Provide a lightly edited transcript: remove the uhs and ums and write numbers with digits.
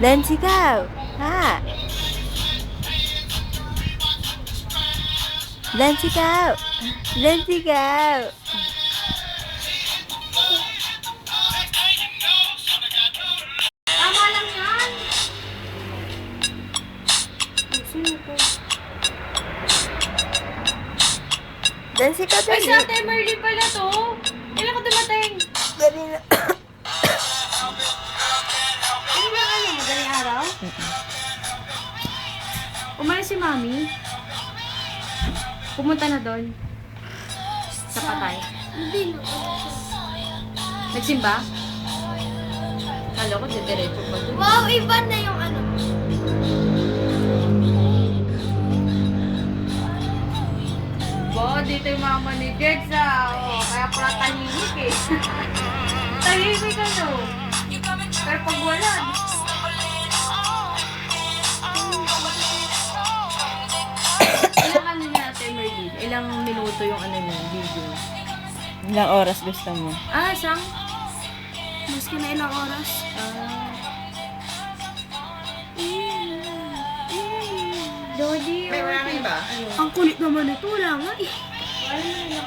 Lenzi, go! Ha! Lenzi, go! Lenzi, go! Tama lang yan. Sino ko? Lenzi, ka Ay, dali! si Ate Merly pala to. Kailan ka dumating? Dali na. Ano ba ano? Madaling araw? Umalis si Mami. Pumunta na doon. Sa patay. Hindi na. Nagsimba? Kala ko, diretso pa doon. Wow, iba na yung ano. Wow, dito yung mama ni Jex oh. Kaya pala tahimik eh. Tahimik ano. Pero pag wala, ilang ano niya Ate Merly? Ilang minuto yung ano niya, video? Ilang oras gusto mo? Siyang? Maski na ilang oras. Dodi, May marami ba? Ang kulit naman ito. Wala nga eh. Wala na,